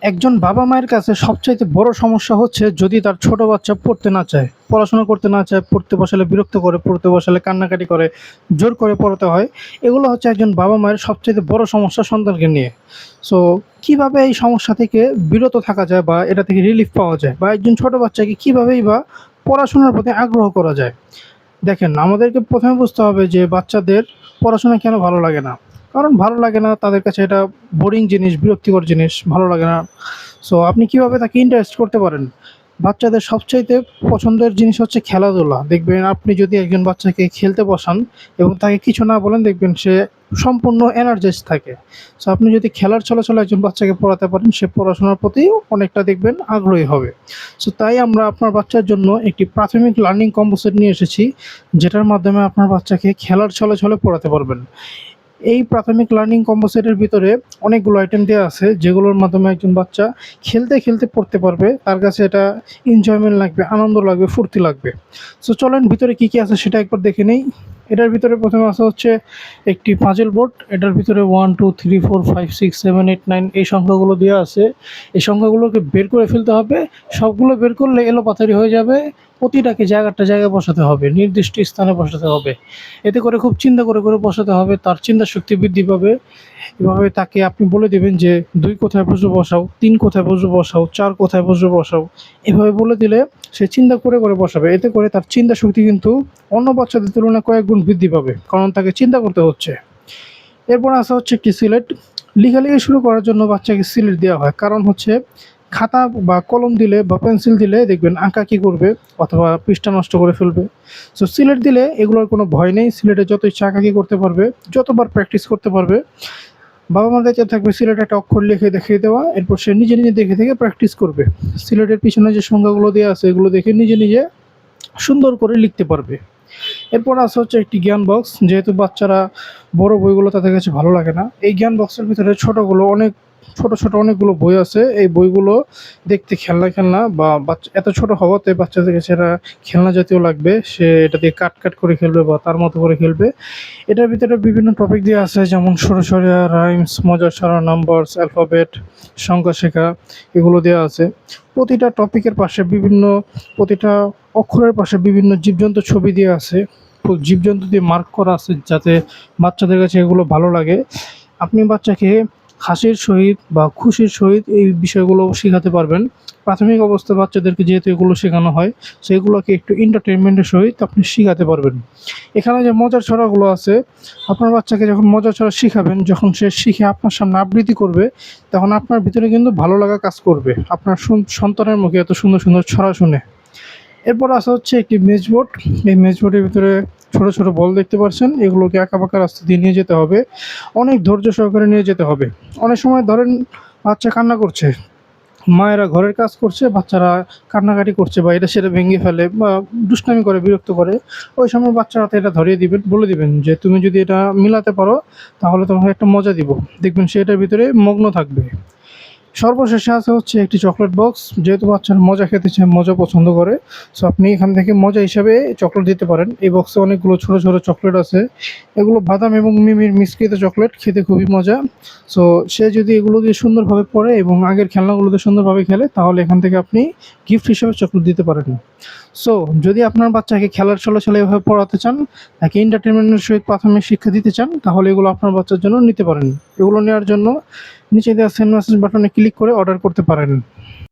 একজন বাবা-মায়ের কাছে সবচাইতে বড় সমস্যা হচ্ছে যদি তার ছোট বাচ্চা পড়তে না চায়, পড়াশোনা করতে না চায়, পড়তে বসালে বিরক্ত করে, পড়তে বসালে কান্নাকাটি করে, জোর করে পড়াতে হয়। এগুলো হচ্ছে একজন বাবা-মায়ের সবচাইতে বড় সমস্যা সন্তানকে নিয়ে। সো কিভাবে এই সমস্যা থেকে বিরত থাকা যায় বা এটা থেকে রিলিফ পাওয়া যায় বা একজন ছোট বাচ্চাকে কিভাবেই বা পড়াশোনার প্রতি আগ্রহ করা যায়? দেখেন, আমাদেরকে ১ম এ বুঝতে হবে যে বাচ্চাদের পড়াশোনা কেন ভালো লাগে না? কারণ ভালো লাগে না, তাদের কাছে এটা বোরিং জিনিস, বিরক্তিকর জিনিস, ভালো লাগে না। সো আপনি কিভাবে তাকে ইন্টারেস্ট করতে পারেন? বাচ্চাদের সবচাইতে পছন্দের জিনিস হচ্ছে খেলাধুলা। দেখবেন আপনি যদি একজন বাচ্চাকে খেলতে বসান এবং তাকে কিছু না বলেন, দেখবেন সে সম্পূর্ণ এনার্জাইজড থাকে। সো আপনি যদি খেলার ছলে, ছলে একজন বাচ্চাকে পড়াতে পারেন, সে পড়াশোনার প্রতি অনেকটা দেখবেন আগ্রহী হবে। সো তাই আমরা আপনার বাচ্চার জন্য একটি প্রাথমিক লার্নিং কম্বো সেট নিয়ে এসেছি, যেটার মাধ্যমে আপনার বাচ্চাকে খেলার ছলে, ছলে পড়াতে পারবেন। এই প্রাথমিক লার্নিং কম্বো সেটের ভিতরে অনেকগুলো আইটেম দেওয়া আছে, যেগুলোর মাধ্যমে একজন বাচ্চা খেলতে, খেলতে পড়তে পারবে। তার কাছে এটা এনজয়মেন্ট লাগবে, আনন্দ লাগবে, ফুর্তি লাগবে। সো চলেন ভিতরে কী, কী আছে সেটা একবার দেখে নেই। এটার ভিতরে প্রথমে আছে হচ্ছে একটি পাজল বোর্ড। এটার ভিতরে 1, 2, 3, 4, 5, 6, 7, 8, 9 এই সংখ্যাগুলো দেওয়া আছে। এই সংখ্যাগুলোকে বের করে ফেলতে হবে। সবগুলো বের করলে এলোপাতাড়ি হয়ে যাবে। প্রতিটাকে জায়গাটা জায়গায় বসাতে হবে, নির্দিষ্ট স্থানে বসাতে হবে। এতে করে খুব চিন্তা করে, করে বসাতে হবে। তার চিন্তা শক্তি বৃদ্ধি পাবে। এভাবে তাকে আপনি বলে দিবেন যে ২ কোথায় বসবে বসাও, ৩ কোথায় বসবে বসাও, ৪ কোথায় বসবে বসাও। এভাবে বলে দিলে সে চিন্তা করে, করে বসাবে। এতে করে তার চিন্তা শক্তি কিন্তু অন্য বাচ্চাদের তুলনায় কয়েক গুণ বৃদ্ধি পাবে। কারণ তাকে চিন্তা করতে হচ্ছে। এরপর আসা হচ্ছে একটি সিলেট। লেখালেখি শুরু করার জন্য বাচ্চাকে সিলেট দেওয়া হয়। কারণ হচ্ছে খাতা বা কলম দিলে বা পেন্সিল দিলে দেখবেন আঁকাআঁকি করবে অথবা পৃষ্ঠা নষ্ট করে ফেলবে। সো সিলেট দিলে এগুলোর কোনো ভয় নেই। সিলেটে যত ইচ্ছা আঁকাআঁকি করতে পারবে, যতবার প্র্যাকটিস করতে পারবে। বাবা-মার দায়িত্ব থাকবে সিলেটে একটা অক্ষর লিখে দেখিয়ে দেওয়া। এরপর সে নিজে, নিজে দেখে, দেখে প্র্যাকটিস করবে। সিলেটের পিছনে যে সংখ্যাগুলো দেওয়া আছে এগুলো দেখে নিজে, নিজে সুন্দর করে লিখতে পারবে। এরপর আছে হচ্ছে একটি জ্ঞান বক্স। যেহেতু বাচ্চারা বড় বইগুলো তাদের কাছে ভালো লাগে না, এই জ্ঞান বক্সের ভিতরে ছোটগুলো অনেক ছোট, ছোট অনেকগুলো বই আছে। এই বইগুলো দেখতে খেলনা, খেলনা বা এত ছোট হওয়াতে বাচ্চাদের কাছে এরা খেলনা জাতীয় লাগবে। সে এটা দিয়ে কাট, কাট করে খেলবে বা তার মতো করে খেলবে। এটার ভিতরে বিভিন্ন টপিক দেওয়া আছে, যেমন সরে রাইমস, মজার ছড়া, নাম্বারস, অ্যালফাবেট, সংখ্যা শেখা, এগুলো দেওয়া আছে। প্রতিটা টপিকের পাশে প্রতিটা অক্ষরের পাশে বিভিন্ন জীবজন্তুর ছবি দেওয়া আছে। জীবজন্তু দিয়ে মার্ক করা আছে, যাতে বাচ্চাদের কাছে এগুলো ভালো লাগে। আপনি বাচ্চাকে হাসির সহিত বা খুশির সহিত এই বিষয়গুলো শেখাতে পারবেন। প্রাথমিক অবস্থায় বাচ্চাদেরকে যেহেতু এগুলো শেখানো হয়, সেগুলোকে একটু এন্টারটেইনমেন্টের সহিত আপনি শিখাতে পারবেন। এখানে যে মজার ছড়াগুলো আছে, আপনার বাচ্চাকে যখন মজার ছড়া শিখাবেন, যখন সে শিখে আপনার সামনে আবৃত্তি করবে, তখন আপনার ভিতরে কিন্তু ভালো লাগা কাজ করবে আপনার সন্তানের মুখে এত সুন্দর, সুন্দর ছড়া শুনে। এরপর আসা হচ্ছে একটি মেজবোর্ড। এই মেজবোর্ডের ভিতরে ছোট, ছোট বল দেখতে পাচ্ছেন। এগুলোকে আঁকাবাঁকা রাস্তা দিয়ে নিয়ে যেতে হবে। অনেক ধৈর্য সহকারে নিয়ে যেতে হবে। অনেক সময় ধরেন বাচ্চা কান্না করছে, মায়েরা ঘরের কাজ করছে, বাচ্চারা কান্নাকাটি করছে বা এটা সেটা ভেঙে ফেলে বা দুষ্টামি করে, বিরক্ত করে। ওই সময় বাচ্চার হাতে এটা ধরিয়ে দিবেন, বলে দিবেন যে, "তুমি যদি এটা মিলাতে পারো তাহলে তোমাকে একটা মজা দিব।" দেখবেন সে এটার ভিতরে মগ্ন থাকবে। সর্বশেষে আছে হচ্ছে একটি চকলেট বক্স। যেহেতু বাচ্চারা মজা খেতে চায়, মজা পছন্দ করে, সো আপনি এখান থেকে মজা হিসাবে চকলেট দিতে পারেন। এই বক্সে অনেকগুলো ছোট, ছোট চকলেট আছে। এগুলো বাদাম এবং মিমির মিশ্রিত চকলেট, খেতে খুবই মজা। সো সে যদি এগুলো দিয়ে সুন্দরভাবে পড়ে এবং আগের খেলনাগুলো দিয়ে সুন্দরভাবে খেলে, তাহলে এখান থেকে আপনি গিফট হিসেবে চকলেট দিতে পারেন। সো যদি আপনার বাচ্চাকে খেলার ছলে, ছলে এভাবে পড়াতে চান, তাকে এন্টারটেইনমেন্টের সহিত প্রাথমিক শিক্ষা দিতে চান, তাহলে এগুলো আপনার বাচ্চার জন্য নিতে পারেন। এগুলো নেওয়ার জন্য নিচে দেওয়া সেন্ড মেসেজ বাটনে ক্লিক করে অর্ডার করতে পারেন।